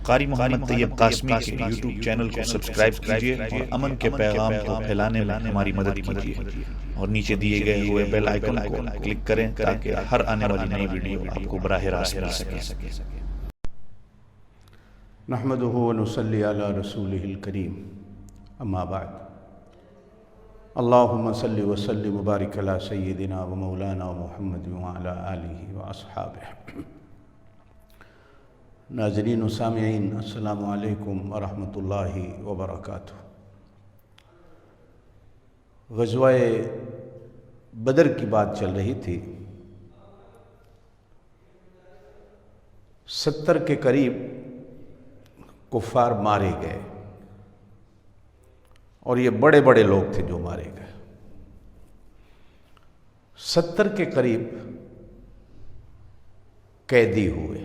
قاری محمد طیب قاسمی کے YouTube channel کو سبسکرائب کیجیے اور امن کے پیغام کو پھیلانے میں ہماری مدد کیجیے اور نیچے دیے گئے ہوئے بیل آئیکن کو کلک کریں تاکہ ہر آنے والی نئی ویڈیو آپ کو براہ راست مل سکے۔ نحمدہ ونصلی علی رسولہ الکریم، اما بعد، اللہم صلی وسلم وبارک علی سیدنا و مولانا محمد وعلی آلہ واصحابہ۔ ناظرین و سامعین، السلام علیکم ورحمۃ اللہ وبرکاتہ۔ غزوہ بدر کی بات چل رہی تھی۔ 70 کے قریب کفار مارے گئے اور یہ بڑے بڑے لوگ تھے جو مارے گئے۔ 70 کے قریب قیدی ہوئے،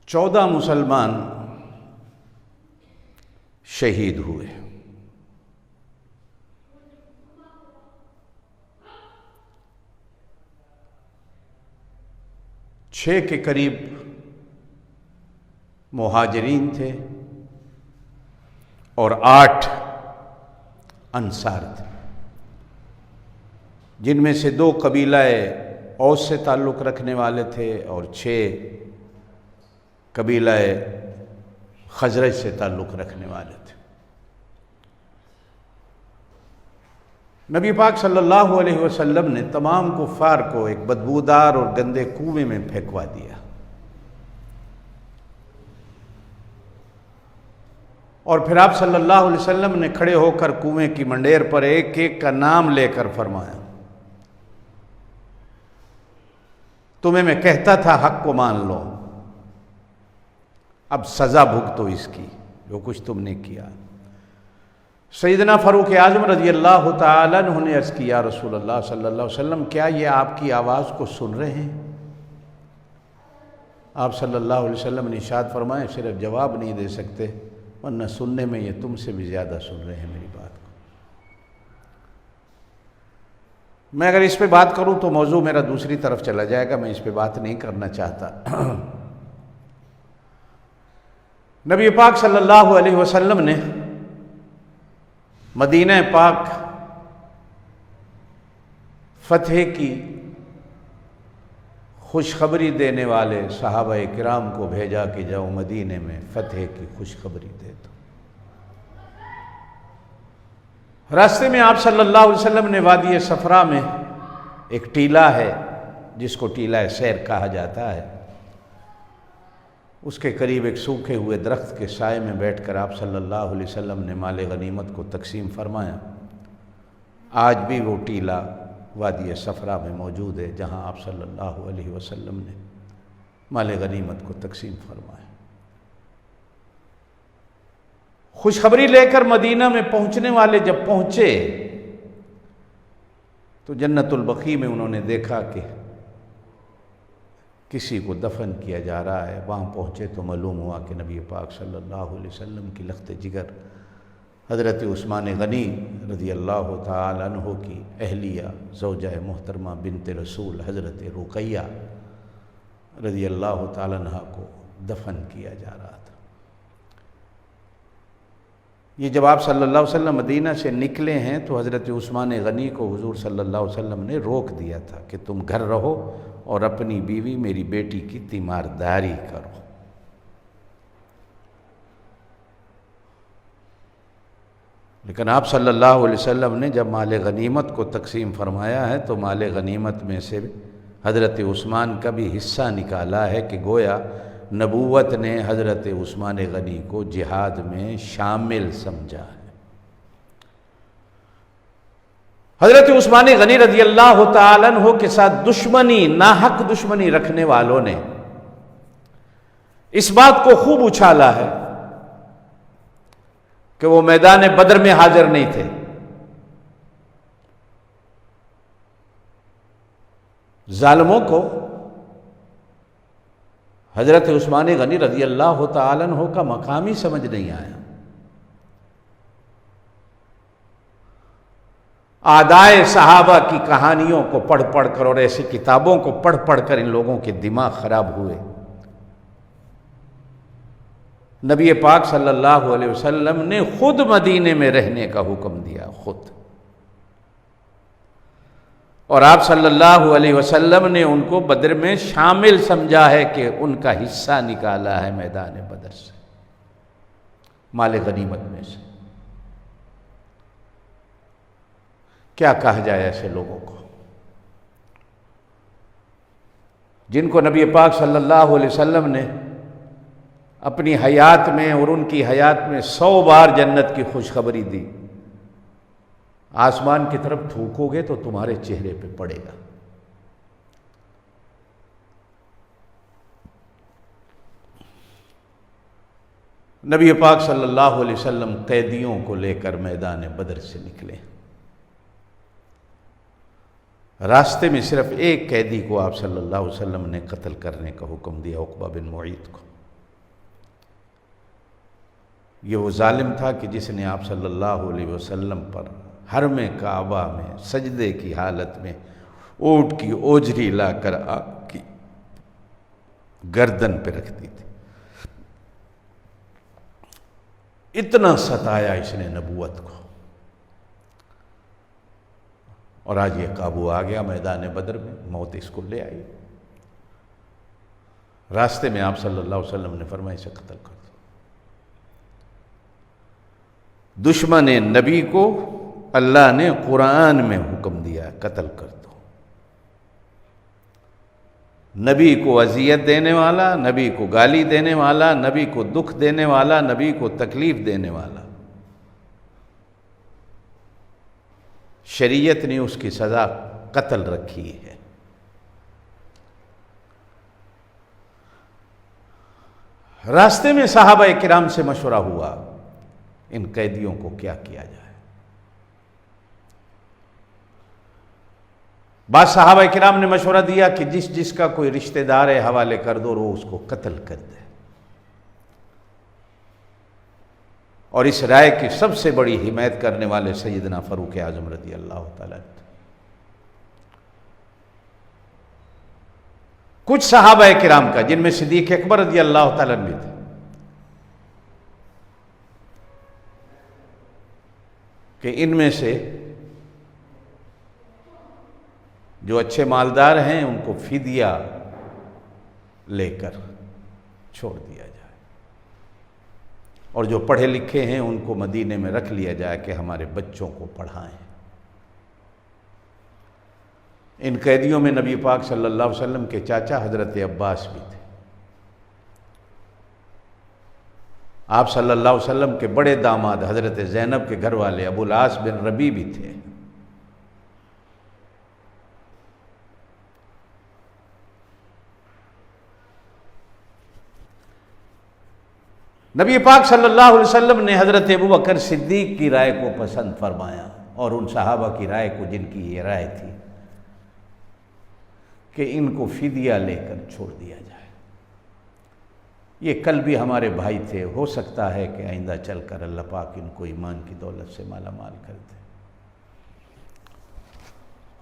14 مسلمان شہید ہوئے۔ چھ کے قریب مہاجرین تھے اور 8 انصار تھے، جن میں سے 2 قبیلہ اوس سے تعلق رکھنے والے تھے اور 6 قبیلہ خزرج سے تعلق رکھنے والے تھے۔ نبی پاک صلی اللہ علیہ وسلم نے تمام کفار کو ایک بدبودار اور گندے کنویں میں پھینکوا دیا، اور پھر آپ صلی اللہ علیہ وسلم نے کھڑے ہو کر کنویں کی منڈیر پر ایک ایک کا نام لے کر فرمایا، تمہیں میں کہتا تھا حق کو مان لو، اب سزا بھگتو اس کی جو کچھ تم نے کیا۔ سیدنا فاروق اعظم رضی اللہ تعالیٰ عنہ نے عرض کیا، رسول اللہ صلی اللہ علیہ وسلم کیا یہ آپ کی آواز کو سن رہے ہیں؟ آپ صلی اللہ علیہ وسلم نے ارشاد فرمایا، صرف جواب نہیں دے سکتے ورنہ سننے میں یہ تم سے بھی زیادہ سن رہے ہیں میری بات کو۔ میں اگر اس پہ بات کروں تو موضوع میرا دوسری طرف چلا جائے گا، میں اس پہ بات نہیں کرنا چاہتا۔ نبی پاک صلی اللہ علیہ وسلم نے مدینہ پاک فتح کی خوشخبری دینے والے صحابہ کرام کو بھیجا کہ جاؤ مدینے میں فتح کی خوشخبری دے دو۔ راستے میں آپ صلی اللہ علیہ وسلم نے وادی صفرا میں ایک ٹیلہ ہے جس کو ٹیلہ سیر کہا جاتا ہے، اس کے قریب ایک سوکھے ہوئے درخت کے سائے میں بیٹھ کر آپ صلی اللہ علیہ وسلم نے مال غنیمت کو تقسیم فرمایا۔ آج بھی وہ ٹیلہ وادی صفرا میں موجود ہے جہاں آپ صلی اللہ علیہ وسلم نے مال غنیمت کو تقسیم فرمایا۔ خوشخبری لے کر مدینہ میں پہنچنے والے جب پہنچے تو جنت البقیع میں انہوں نے دیکھا کہ کسی کو دفن کیا جا رہا ہے۔ وہاں پہنچے تو معلوم ہوا کہ نبی پاک صلی اللہ علیہ وسلم کی لخت جگر حضرت عثمان غنی رضی اللہ تعالی عنہ کی اہلیہ زوجہ محترمہ بنت رسول حضرت رقیہ رضی اللہ تعالی عنہ کو دفن کیا جا رہا تھا۔ یہ جب آپ صلی اللہ علیہ وسلم مدینہ سے نکلے ہیں تو حضرت عثمان غنی کو حضور صلی اللہ علیہ وسلم نے روک دیا تھا کہ تم گھر رہو اور اپنی بیوی میری بیٹی کی تیمارداری کرو۔ لیکن آپ صلی اللہ علیہ وسلم نے جب مال غنیمت کو تقسیم فرمایا ہے تو مال غنیمت میں سے حضرت عثمان کا بھی حصہ نکالا ہے کہ گویا نبوت نے حضرت عثمان غنی کو جہاد میں شامل سمجھا ہے۔ حضرت عثمان غنی رضی اللہ تعالیٰ عنہ کے ساتھ دشمنی، ناحق دشمنی رکھنے والوں نے اس بات کو خوب اچھالا ہے کہ وہ میدان بدر میں حاضر نہیں تھے۔ ظالموں کو حضرت عثمان غنی رضی اللہ تعالیٰ عنہ کا مقام ہی سمجھ نہیں آیا۔ آدائے صحابہ کی کہانیوں کو پڑھ پڑھ کر اور ایسی کتابوں کو پڑھ پڑھ کر ان لوگوں کے دماغ خراب ہوئے۔ نبی پاک صلی اللہ علیہ وسلم نے خود مدینے میں رہنے کا حکم دیا، خود، اور آپ صلی اللہ علیہ وسلم نے ان کو بدر میں شامل سمجھا ہے کہ ان کا حصہ نکالا ہے میدان بدر سے، مال غنیمت میں سے۔ کیا کہا جائے ایسے لوگوں کو جن کو نبی پاک صلی اللہ علیہ وسلم نے اپنی حیات میں اور ان کی حیات میں 100 بار جنت کی خوشخبری دی۔ آسمان کی طرف تھوکو گے تو تمہارے چہرے پہ پڑے گا۔ نبی پاک صلی اللہ علیہ وسلم قیدیوں کو لے کر میدان بدر سے نکلے۔ راستے میں صرف ایک قیدی کو آپ صلی اللہ علیہ وسلم نے قتل کرنے کا حکم دیا، عقبہ بن معیط کو۔ یہ وہ ظالم تھا کہ جس نے آپ صلی اللہ علیہ وسلم پر حرم کعبہ میں سجدے کی حالت میں اونٹ کی اوجری لا کر آپ کی گردن پہ رکھ دی تھی۔ اتنا ستایا اس نے نبوت کو، اور آج یہ قابو آ گیا میدان بدر میں، موت اس کو لے آئی۔ راستے میں آپ صلی اللہ علیہ وسلم نے فرمایا اسے قتل کر دو۔ دشمن نبی کو اللہ نے قرآن میں حکم دیا قتل کر دو۔ نبی کو اذیت دینے والا، نبی کو گالی دینے والا، نبی کو دکھ دینے والا، نبی کو تکلیف دینے والا، شریعت نے اس کی سزا قتل رکھی ہے۔ راستے میں صحابہ کرام سے مشورہ ہوا ان قیدیوں کو کیا کیا جائے۔ بعض صحابہ کرام نے مشورہ دیا کہ جس کا کوئی رشتہ دار ہے حوالے کر دو اور وہ اس کو قتل کر دے، اور اس رائے کی سب سے بڑی حمایت کرنے والے سیدنا فاروق اعظم رضی اللہ تعالیٰ عنہ۔ کچھ صحابہ کرام کا، جن میں صدیق اکبر رضی اللہ تعالیٰ عنہ بھی تھے، کہ ان میں سے جو اچھے مالدار ہیں ان کو فدیہ لے کر چھوڑ دیا جائے، اور جو پڑھے لکھے ہیں ان کو مدینے میں رکھ لیا جائے کہ ہمارے بچوں کو پڑھائیں۔ ان قیدیوں میں نبی پاک صلی اللہ علیہ وسلم کے چاچا حضرت عباس بھی تھے۔ آپ صلی اللہ علیہ وسلم کے بڑے داماد حضرت زینب کے گھر والے ابو العاص بن ربیع بھی تھے۔ نبی پاک صلی اللہ علیہ وسلم نے حضرت ابو بکر صدیق کی رائے کو پسند فرمایا، اور ان صحابہ کی رائے کو جن کی یہ رائے تھی کہ ان کو فدیہ لے کر چھوڑ دیا جائے۔ یہ کل بھی ہمارے بھائی تھے، ہو سکتا ہے کہ آئندہ چل کر اللہ پاک ان کو ایمان کی دولت سے مالا مال کر دے،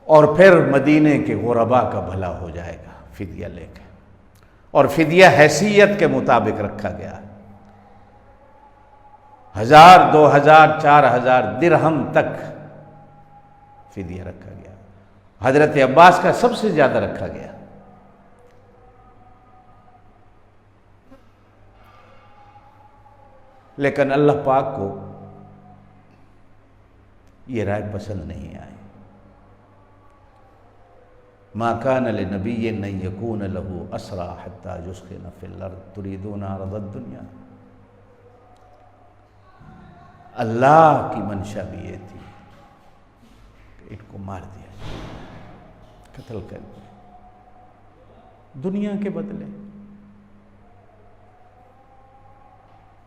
اور پھر مدینے کے غرباء کا بھلا ہو جائے گا فدیہ لے کے۔ اور فدیہ حیثیت کے مطابق رکھا گیا، 1000 2000 4000 درہم تک فدیہ رکھا گیا۔ حضرت عباس کا سب سے زیادہ رکھا گیا۔ لیکن اللہ پاک کو یہ رائے پسند نہیں آئی۔ ما کان لنبی ان یکون لہ اسری حتی یثخن فی الارض تریدون عرض الدنیا۔ اللہ کی منشا بھی یہ تھی کہ ان کو مار دیا جائے، قتل کر دیا دنیا کے بدلے۔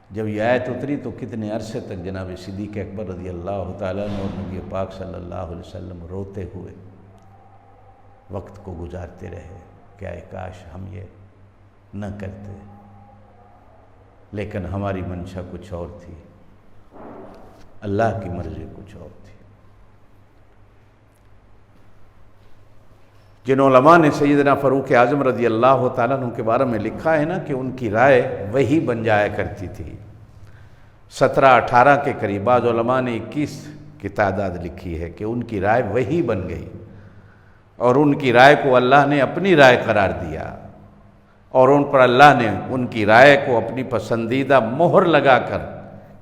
جب یہ آیت اتری تو کتنے عرصے تک جناب صدیق اکبر رضی اللہ تعالیٰ عنہ اور نبی پاک صلی اللہ علیہ وسلم روتے ہوئے وقت کو گزارتے رہے کہ اے کاش ہم یہ نہ کرتے، لیکن ہماری منشا کچھ اور تھی، اللہ کی مرضی کچھ اور تھی۔ جن علماء نے سیدنا فاروق اعظم رضی اللہ تعالیٰ عنہ کے بارے میں لکھا ہے نا کہ ان کی رائے وہی بن جایا کرتی تھی، 17-18 کے قریب، بعض علماء نے 21 کی تعداد لکھی ہے کہ ان کی رائے وہی بن گئی، اور ان کی رائے کو اللہ نے اپنی رائے قرار دیا، اور ان پر اللہ نے ان کی رائے کو اپنی پسندیدہ مہر لگا کر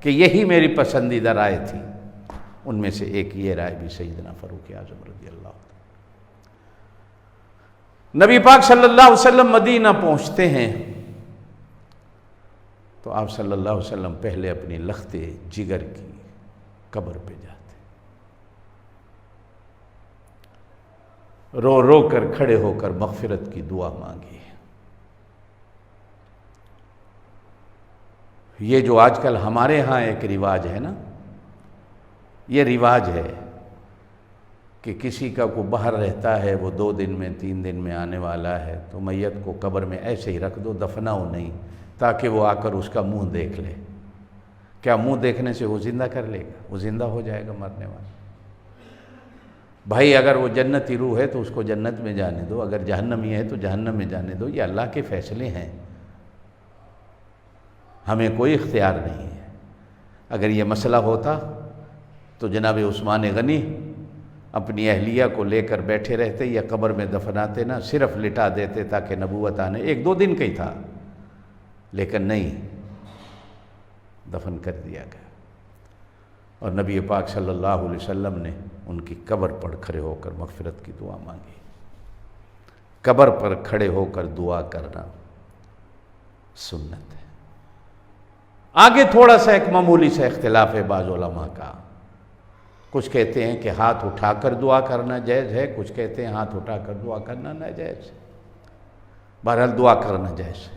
کہ یہی میری پسندیدہ رائے تھی۔ ان میں سے ایک یہ رائے بھی سیدنا فاروق اعظم رضی اللہ عنہ۔ نبی پاک صلی اللہ علیہ وسلم مدینہ پہنچتے ہیں تو آپ صلی اللہ علیہ وسلم پہلے اپنی لخت جگر کی قبر پہ جاتے، رو رو کر کھڑے ہو کر مغفرت کی دعا مانگی۔ یہ جو آج کل ہمارے ہاں ایک رواج ہے نا، یہ رواج ہے کہ کسی کا کو باہر رہتا ہے، وہ 2 دن میں 3 دن میں آنے والا ہے، تو میت کو قبر میں ایسے ہی رکھ دو، دفناؤ نہیں، تاکہ وہ آ کر اس کا منہ دیکھ لے۔ کیا منہ دیکھنے سے وہ زندہ کر لے گا؟ وہ زندہ ہو جائے گا مرنے والا۔ بھائی اگر وہ جنتی روح ہے تو اس کو جنت میں جانے دو، اگر جہنمی ہے تو جہنم میں جانے دو، یہ اللہ کے فیصلے ہیں، ہمیں کوئی اختیار نہیں ہے۔ اگر یہ مسئلہ ہوتا تو جناب عثمان غنی اپنی اہلیہ کو لے کر بیٹھے رہتے یا قبر میں دفناتے نہ، صرف لٹا دیتے تاکہ نبوت آنے، 1-2 دن کا ہی تھا، لیکن نہیں، دفن کر دیا گیا۔ اور نبی پاک صلی اللہ علیہ وسلم نے ان کی قبر پر کھڑے ہو کر مغفرت کی دعا مانگی۔ قبر پر کھڑے ہو کر دعا کرنا سنت ہے۔ آگے تھوڑا سا ایک معمولی سا اختلاف ہے بعض علماء کا، کچھ کہتے ہیں کہ ہاتھ اٹھا کر دعا کرنا جائز ہے، کچھ کہتے ہیں ہاتھ اٹھا کر دعا کرنا ناجائز ہے، بہرحال دعا کرنا جائز ہے۔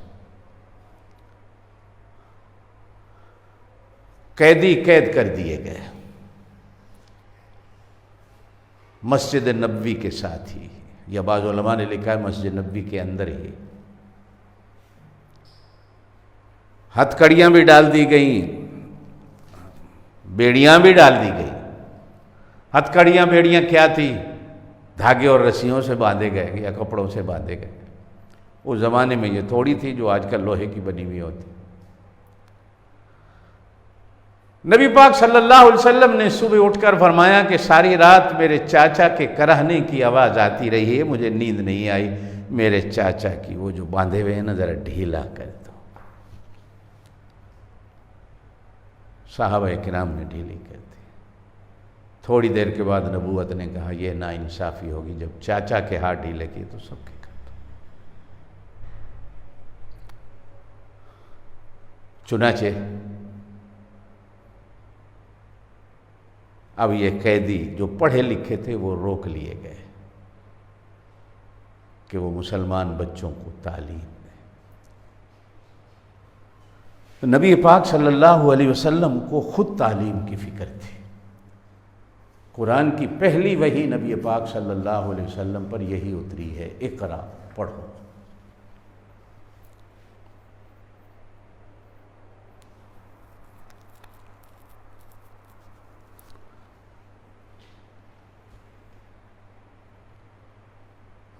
قیدی قید کر دیے گئے مسجد نبوی کے ساتھ ہی، یا بعض علماء نے لکھا ہے مسجد نبوی کے اندر ہی۔ ہتھ کڑیاں بھی ڈال دی گئیں، بیڑیاں بھی ڈال دی گئیں۔ ہتھ کڑیاں بیڑیاں کیا تھی؟ دھاگے اور رسیوں سے باندھے گئے یا کپڑوں سے باندھے گئے۔ اس زمانے میں یہ تھوڑی تھی جو آج کل لوہے کی بنی ہوئی ہوتی۔ نبی پاک صلی اللہ علیہ وسلم نے صبح اٹھ کر فرمایا کہ ساری رات میرے چاچا کے کرہنے کی آواز آتی رہی ہے، مجھے نیند نہیں آئی، میرے چاچا کی وہ جو باندھے ہوئے ہیں نا ذرا ڈھیلا کر دو۔ صحابہ کرام نے ڈھیلی کر دی۔ تھوڑی دیر کے بعد نبوت نے کہا یہ ناانصافی ہوگی، جب چاچا کے ہاتھ ڈھیلے کیے تو سب کے کر دو۔ چنانچہ اب یہ قیدی جو پڑھے لکھے تھے وہ روک لیے گئے کہ وہ مسلمان بچوں کو تعلیم دیں۔ نبی پاک صلی اللہ علیہ وسلم کو خود تعلیم کی فکر تھی۔ قرآن کی پہلی وحی نبی پاک صلی اللہ علیہ وسلم پر یہی اتری ہے، اقرا، پڑھو۔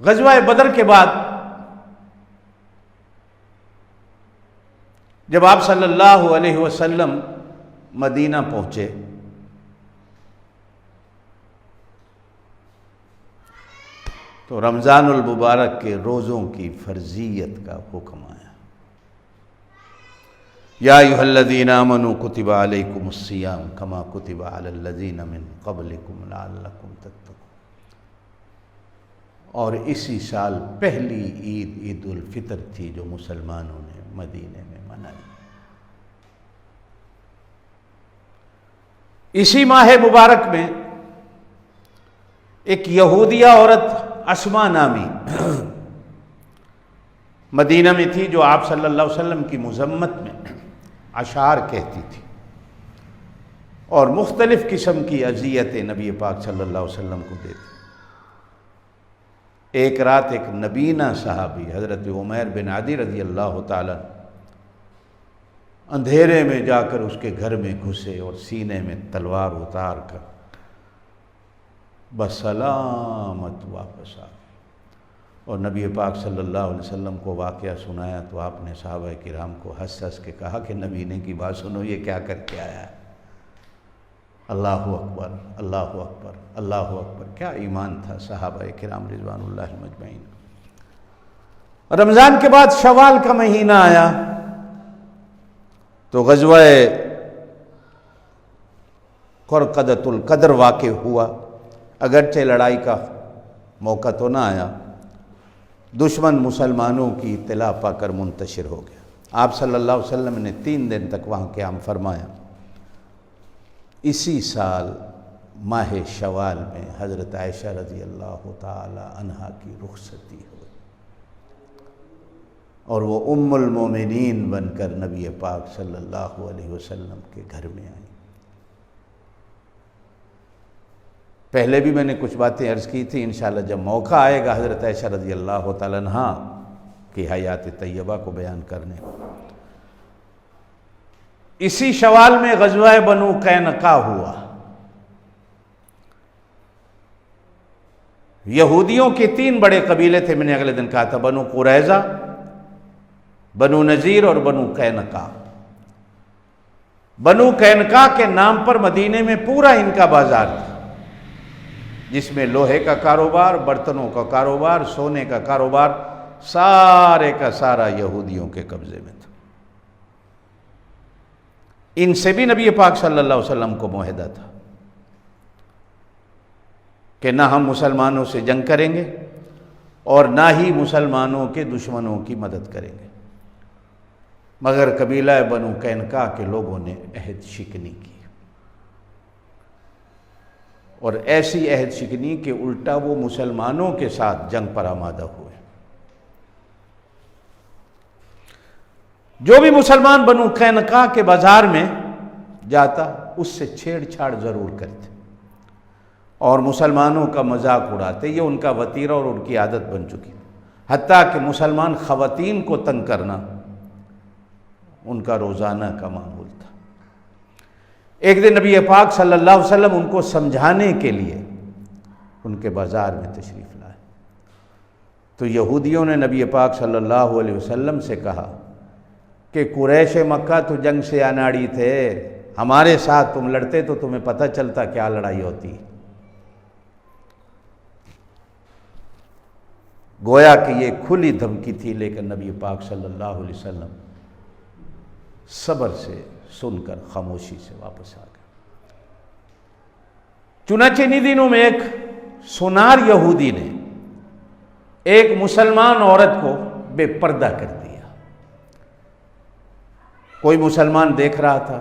غزوہ بدر کے بعد جب آپ صلی اللہ علیہ وسلم مدینہ پہنچے تو رمضان المبارک کے روزوں کی فرضیت کا حکم آیا۔ یا ایھا الذین آمنوا کتب علیکم الصیام کما کتب علی الذین من قبلکم لعلکم تتقون۔ اور اسی سال پہلی عید عید الفطر تھی جو مسلمانوں نے مدینے میں منائی۔ اسی ماہ مبارک میں ایک یہودیہ عورت اسما نامی مدینہ میں تھی جو آپ صلی اللہ علیہ وسلم کی مذمت میں اشعار کہتی تھی اور مختلف قسم کی اذیتیں نبی پاک صلی اللہ علیہ وسلم کو دیتی۔ ایک رات ایک نبینہ صحابی حضرت عمیر بن عدی رضی اللہ تعالیٰ اندھیرے میں جا کر اس کے گھر میں گھسے اور سینے میں تلوار اتار کر بسلامت واپس آ گئے۔ اور نبی پاک صلی اللہ علیہ وسلم کو واقعہ سنایا تو آپ نے صحابہ کرام کو ہنس ہنس کے کہا کہ نبی نے کی بات سنو، یہ کیا کر کے آیا ہے۔ اللہ اکبر، اللہ اکبر، اللہ اکبر، کیا ایمان تھا صحابہ کرام رضوان اللہ مجمعین۔ رمضان کے بعد شوال کا مہینہ آیا تو غزوہ قرقدۃ القدر واقع ہوا۔ اگرچہ لڑائی کا موقع تو نہ آیا، دشمن مسلمانوں کی اطلاع پا کر منتشر ہو گیا۔ آپ صلی اللہ علیہ وسلم نے 3 دن تک وہاں قیام فرمایا۔ اسی سال ماہ شوال میں حضرت عائشہ رضی اللہ تعالی عنہا کی رخصتی ہوئی اور وہ ام المومنین بن کر نبی پاک صلی اللہ علیہ وسلم کے گھر میں آئیں۔ پہلے بھی میں نے کچھ باتیں عرض کی تھی، انشاءاللہ جب موقع آئے گا حضرت عائشہ رضی اللہ تعالی عنہا کی حیات طیبہ کو بیان کرنے۔ اسی شوال میں غزوہ بنو قینقاع ہوا۔ یہودیوں کے 3 بڑے قبیلے تھے، میں نے اگلے دن کہا تھا، بنو قریظہ، بنو نذیر اور بنو قینقاع۔ بنو قینقاع کے نام پر مدینے میں پورا ان کا بازار تھا، جس میں لوہے کا کاروبار، برتنوں کا کاروبار، سونے کا کاروبار سارے کا سارا یہودیوں کے قبضے میں تھا۔ ان سے بھی نبی پاک صلی اللہ علیہ وسلم کو معاہدہ تھا کہ نہ ہم مسلمانوں سے جنگ کریں گے اور نہ ہی مسلمانوں کے دشمنوں کی مدد کریں گے، مگر قبیلہ بنو قینقاع کے لوگوں نے عہد شکنی کی، اور ایسی عہد شکنی کہ الٹا وہ مسلمانوں کے ساتھ جنگ پر آمادہ ہوئے۔ جو بھی مسلمان بنو قینقاع کے بازار میں جاتا اس سے چھیڑ چھاڑ ضرور کرتے اور مسلمانوں کا مذاق اڑاتے، یہ ان کا وتیرہ اور ان کی عادت بن چکی، حتیٰ کہ مسلمان خواتین کو تنگ کرنا ان کا روزانہ کا معمول تھا۔ ایک دن نبی پاک صلی اللہ علیہ وسلم ان کو سمجھانے کے لیے ان کے بازار میں تشریف لائے تو یہودیوں نے نبی پاک صلی اللہ علیہ وسلم سے کہا کہ قریش مکہ تو جنگ سے اناڑی تھے، ہمارے ساتھ تم لڑتے تو تمہیں پتہ چلتا کیا لڑائی ہوتی۔ گویا کہ یہ کھلی دھمکی تھی، لیکن نبی پاک صلی اللہ علیہ وسلم صبر سے سن کر خاموشی سے واپس آ گئے۔ چنانچہ انہی دنوں میں ایک سونار یہودی نے ایک مسلمان عورت کو بے پردہ کر دیا۔ کوئی مسلمان دیکھ رہا تھا،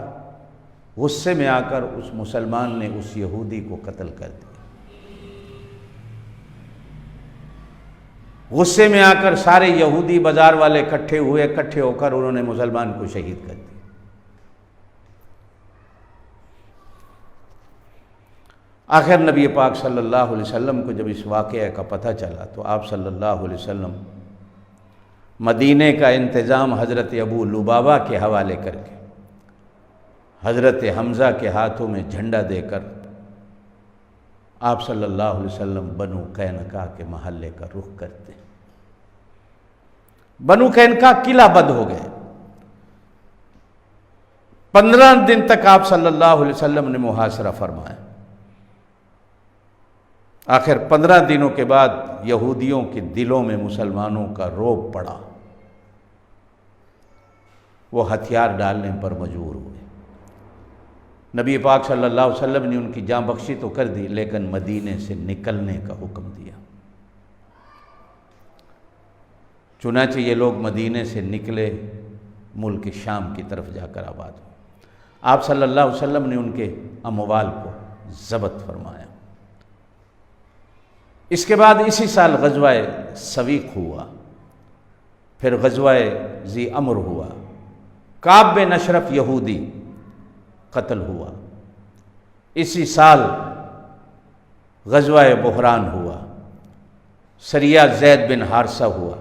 غصے میں آ کر اس مسلمان نے اس یہودی کو قتل کر دیا۔ غصے میں آ کر سارے یہودی بازار والے اکٹھے ہوئے، اکٹھے ہو کر انہوں نے مسلمان کو شہید کر دیا۔ آخر نبی پاک صلی اللہ علیہ وسلم کو جب اس واقعے کا پتہ چلا تو آپ صلی اللہ علیہ وسلم مدینے کا انتظام حضرت ابو لبابہ کے حوالے کر کے حضرت حمزہ کے ہاتھوں میں جھنڈا دے کر آپ صلی اللہ علیہ وسلم بنو قینقاع کے محلے کا رخ کرتے۔ بنو قینقاع قلعہ بند ہو گئے۔ 15 دن تک آپ صلی اللہ علیہ وسلم نے محاصرہ فرمایا۔ آخر 15 دنوں کے بعد یہودیوں کے دلوں میں مسلمانوں کا رعب پڑا، وہ ہتھیار ڈالنے پر مجبور ہوئے۔ نبی پاک صلی اللہ علیہ وسلم نے ان کی جان بخشی تو کر دی، لیکن مدینے سے نکلنے کا حکم دیا۔ چنانچہ یہ لوگ مدینے سے نکلے، ملک شام کی طرف جا کر آباد ہوئے۔ آپ صلی اللہ علیہ وسلم نے ان کے اموال کو ضبط فرمایا۔ اس کے بعد اسی سال غزوہ سویق ہوا، پھر غزوہ ذی امر ہوا، کعب بن اشرف یہودی قتل ہوا۔ اسی سال غزوہ بحران ہوا، سریہ زید بن حارثہ ہوا۔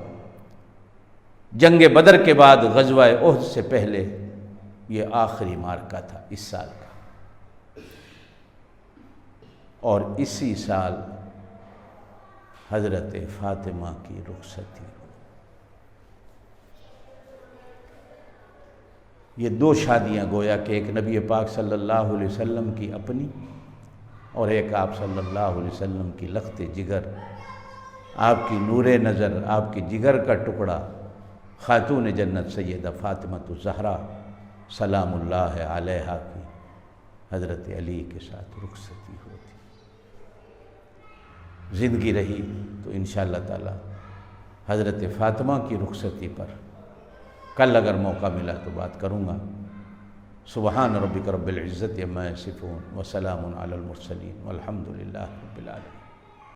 جنگ بدر کے بعد غزوہ احد سے پہلے یہ آخری معرکہ تھا اس سال کا، اور اسی سال حضرت فاطمہ کی رخصتی ہو۔ یہ دو شادیاں گویا کہ ایک نبی پاک صلی اللہ علیہ وسلم کی اپنی اور ایک آپ صلی اللہ علیہ وسلم کی لخت جگر، آپ کی نور نظر، آپ کی جگر کا ٹکڑا خاتون جنت سیدہ فاطمہ الزہرا سلام اللہ علیہا کی حضرت علی کے ساتھ رخصتی ہوتی۔ زندگی رہی تو انشاءاللہ تعالی حضرت فاطمہ کی رخصتی پر کل اگر موقع ملا تو بات کروں گا۔ سبحان ربک رب العزت عما یصفون وسلام علی المرسلین والحمد للہ رب العالمین۔